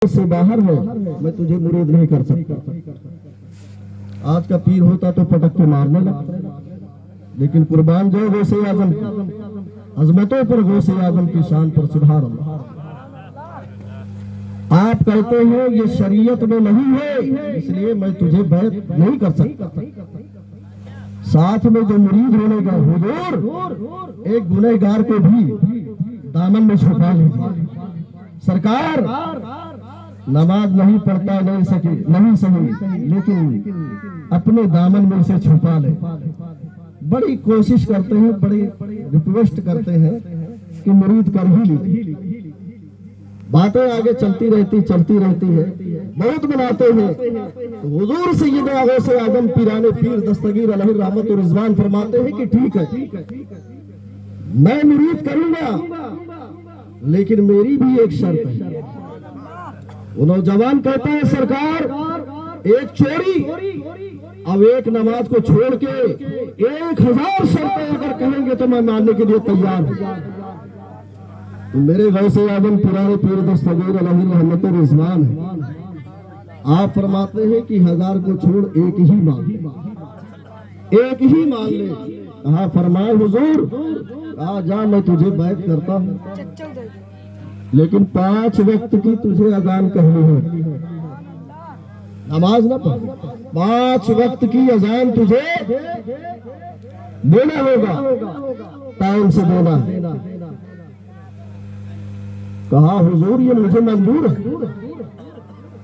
से बाहर है, मैं तुझे मुरीद नहीं कर सकता। आज का पीर होता तो पटक के मारने लगता, लेकिन कुर्बान जो गौसे आजम अजमतों पर, गौसे आजम की शान पर सुभान अल्लाह। आप कहते हैं ये शरीयत में नहीं है, इसलिए मैं तुझे बैत नहीं कर सकता। साथ में जो मुरीद होने का हुजूर, एक गुनहगार को भी दामन में छुपा लीजिए। सरकार नमाज नहीं पढ़ता नहीं सही, लेकिन अपने दामन में से छुपा ले। बड़ी कोशिश करते हैं, बड़ी रिक्वेस्ट करते हैं कि मुरीद कर ही ली। बातें आगे चलती रहती है, बहुत बनाते हैं। तो हुजूर सैयदना गौसे आजम पीराने पीर दस्तगीर अलैहि रहमत और रिजवान फरमाते हैं कि ठीक है, मैं मुरीद करूंगा, लेकिन मेरी भी एक शर्त है। वो नौजवान कहता है सरकार, एक चोरी अब एक नमाज को छोड़ के 1000 शर्तें अगर कहेंगे तो मैं मानने के लिए तैयार हूं। तो मेरे गौसे आजम पुराने पीर दस्तगीर अलैहि रहमत और रिजवान है। आप फरमाते हैं कि 1000 को छोड़ एक ही मान ले। कहा फरमाए हुजूर, कहा जा मैं तुझे बैत करता हूं, लेकिन 5 वक्त की तुझे अजान कहनी है। नमाज ना पढ़, 5 वक्त की अजान तुझे देना होगा, टाइम से देना है। कहा हुजूर ये मुझे मंजूर है,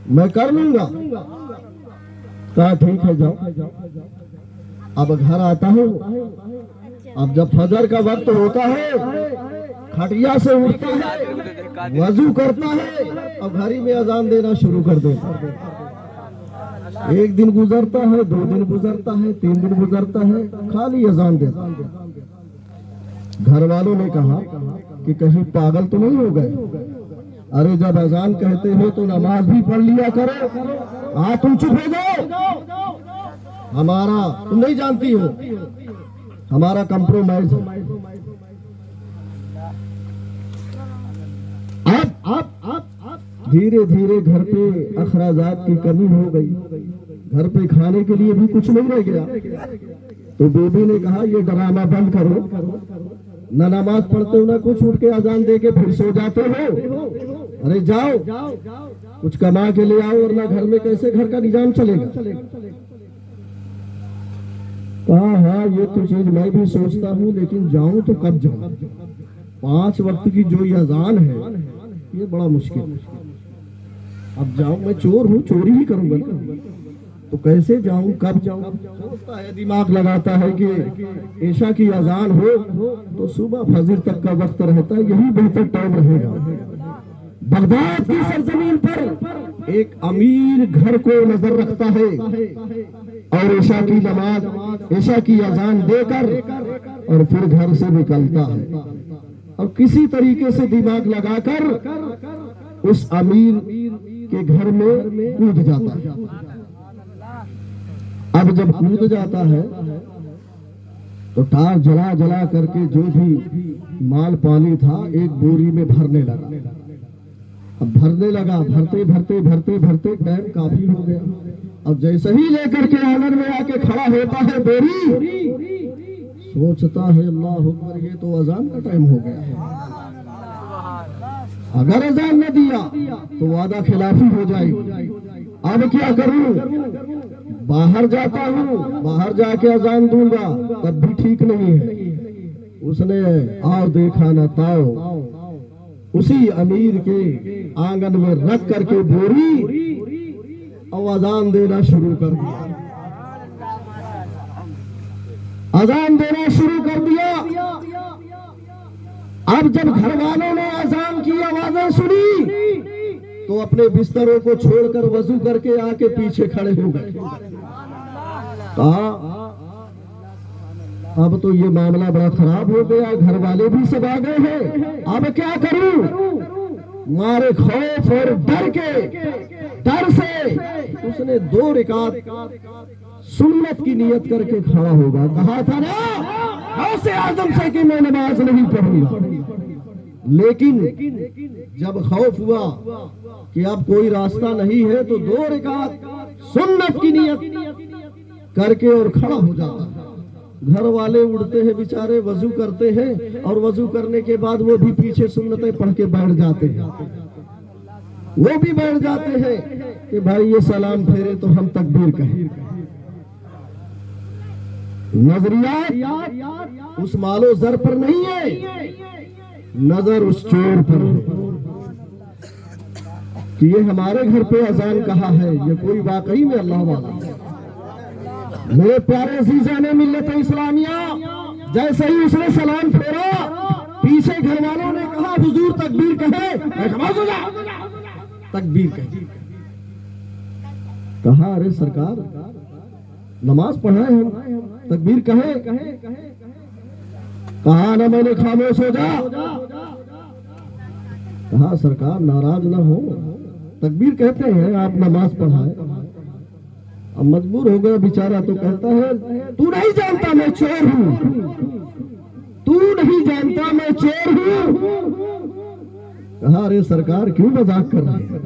मैं कर लूंगा। कहा ठीक है जाओ। अब घर आता हूं, अब जब फजर का वक्त होता है, खटिया से उठता है, वजू करता है, अब घड़ी में अजान देना शुरू कर देता है। 1 दिन गुजरता है, 2 दिन गुजरता है, 3 दिन गुजरता है, खाली अजान देता है। घर वालों ने कहा कि कहीं पागल तो नहीं हो गए? अरे जब अजान कहते हो तो नमाज भी पढ़ लिया करो। हाँ तुम चुप हो जाओ, हमारा तुम नहीं जानती हो, हमारा कंप्रोमाइज है। अब धीरे धीरे घर पे अखराजात की कमी हो गई, घर पे खाने के लिए भी कुछ नहीं रह गया। तो बेबी ने कहा ये ड्रामा बंद करो, न नमाज पढ़ते हो ना कुछ, उठ के अजान दे के फिर सो जाते हो। अरे जाओ कुछ कमा के ले आओ, वरना घर में कैसे घर का निजाम चलेगा। कहा हाँ ये तो चीज मैं भी सोचता हूँ, लेकिन जाऊं तो कब जाऊं? 5 वक्त की जो ये अजान है ये बड़ा मुश्किल। अब जाऊं, मैं चोर हूँ, चोरी ही करूंगा ना, तो कैसे जाऊं, कब जाऊं? सोचता है, दिमाग लगाता है कि ईशा की अजान हो तो सुबह फजर तक का वक्त रहता है, यही बेहतर टाइम रहेगा। बगदाद की सरजमीन पर एक अमीर घर को नजर रखता है और ईशा की नमाज, ईशा की अजान देकर और फिर घर से निकलता है और किसी तरीके से दिमाग लगाकर उस अमीर के घर में कूद जाता है। अब जब कूद जाता है तो टार जला जला करके जो भी माल पानी था एक बोरी में भरने लगा। अब भरने लगा, भरते टाइम काफी हो गया। अब जैसे ही लेकर के आंगन में आके खड़ा होता है बोरी, सोचता है अल्लाह अकबर, ये तो अजान का टाइम हो गया है। अगर अजान न दिया तो वादा खिलाफी हो जाएगी। अब क्या करूं? बाहर जाता हूं, बाहर जाके अजान दूंगा तब भी ठीक नहीं है। उसने आओ देखा न ताओ उसी अमीर के आंगन में रख करके बोरी और अजान देना शुरू कर दिया। अजान देना शुरू कर दिया। अब जब घर वालों ने अजान की आवाजें सुनी तो अपने बिस्तरों को छोड़कर वजू करके आके पीछे खड़े हो गए। कहा अब तो ये मामला बड़ा खराब हो गया, घर वाले भी सब आ गए हैं, अब क्या करूं? मारे खौफ और डर से उसने 2 रिकात सुन्नत की नियत करके खड़ा होगा। कहा था ना ऐसे आदम से कि मैं नमाज नहीं पढ़ूंगा, लेकिन जब खौफ हुआ कि अब कोई रास्ता नहीं है तो 2 रकात सुन्नत की नियत करके और खड़ा हो जाता। घर वाले उड़ते हैं बेचारे, वजू करते हैं और वजू करने के बाद वो भी पीछे सुन्नतें पढ़ के बैठ जाते हैं। वो भी बैठ जाते हैं कि भाई ये सलाम फेरे तो हम तकबीर कहें। नजरिया उस मालो जर पर नहीं है, नजर उस चोर पर है कि ये हमारे घर पे अजान कहा है, ये कोई वाकई में अल्लाह वाला है। मेरे प्यारे अजीज़ाने मिल्लत इस्लामिया, जैसे ही उसने सलाम फेरा, पीछे घर वालों ने कहा हुजूर तकबीर कहे, तकबीर कहे। कहा अरे सरकार नमाज पढ़ाए हम, तकबीर कहे। कहा ना मैंने खामोश हो जा। कहा सरकार नाराज ना हो, तकबीर कहते हैं, आप नमाज पढ़ाए। अब मजबूर हो गया बेचारा, तो कहता है तू नहीं जानता मैं चोर हूं, तू नहीं जानता मैं चोर हूं। कहा अरे सरकार क्यों मजाक कर रहे हैं,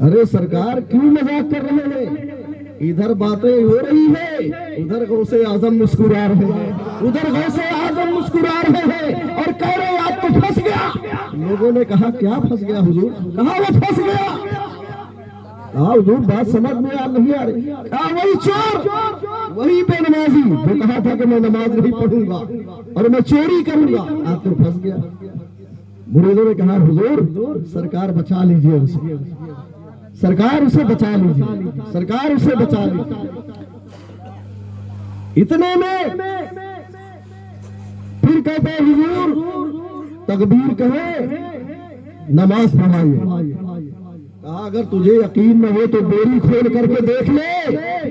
अरे सरकार क्यों मजाक कर रहे हैं। इधर बातें हो रही है, उधर गौसे आजम मुस्कुरा रहे हैं, उधर गौसे आजम मुस्कुरा रहे हैं और कह रहे आप तो फंस गया। लोगों ने कहा क्या फंस गया हुजूर। कहा वो फंस गया। कहा हुजूर बात समझ में नहीं आ रही। कहा वही चोर, वही बेनमाजी जो कहा था कि मैं नमाज नहीं पढ़ूंगा और मैं चोरी करूंगा, आप तो फंस गया। मुरीदों ने कहा हुजूर सरकार बचा लीजिए उसे, सरकार उसे बचा लीजिए, सरकार उसे बचा लीजिए। इतने में फिर कहते हैं हुजूर तकबीर कहे, नमाज पढ़ाइए। कहा अगर तुझे यकीन न हो तो बोरी खोल करके देख ले,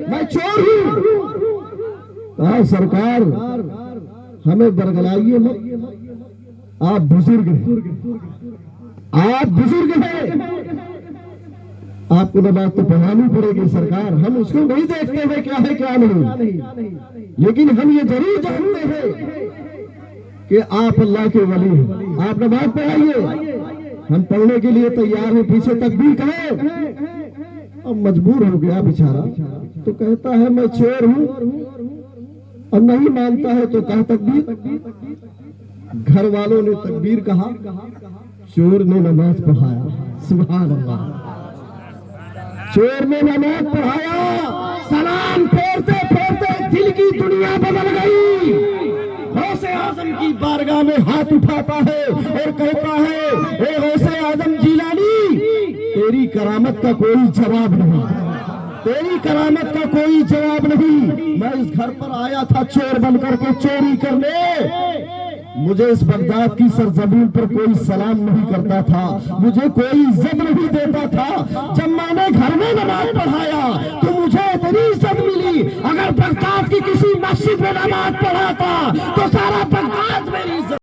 मैं चोर हूं। कहा सरकार हमें बरगलाइए मत, आप बुजुर्ग हैं, आप बुजुर्ग हैं, आपको नमाज तो पढ़ानी पड़ेगी सरकार। हम उसको नहीं देखते हैं क्या है क्या नहीं, लेकिन हम ये जरूर जानते हैं कि आप अल्लाह के वली हैं, आप नमाज पढ़ाइए, हम पढ़ने के लिए तैयार हैं, पीछे तकबीर कहे। अब मजबूर हो गया बेचारा, तो कहता है मैं चोर हूं, और नहीं मानता है तो कहा तकबीर। घर वालों ने तकबीर कहा, चोर ने नमाज पढ़ाया। सुभान अल्लाह, चोर ने नमाज पढ़ाया। सलाम फेरते फेरते दिल की दुनिया बदल गई। गौसे आजम की बारगाह में हाथ उठाता है और कहता है ए गौसे आजम जिलानी, तेरी करामत का कोई जवाब नहीं, तेरी करामत का कोई जवाब नहीं। मैं इस घर पर आया था चोर बनकर के चोरी करने, मुझे इस बगदाद की सरजमीन पर कोई सलाम नहीं करता था, मुझे कोई इज्जत नहीं देता था। जब मैंने घर में नमाज पढ़ाया तो मुझे इतनी इज्जत मिली, अगर बगदाद की किसी मस्जिद में नमाज पढ़ाता तो सारा बगदाद मेरी इज्जत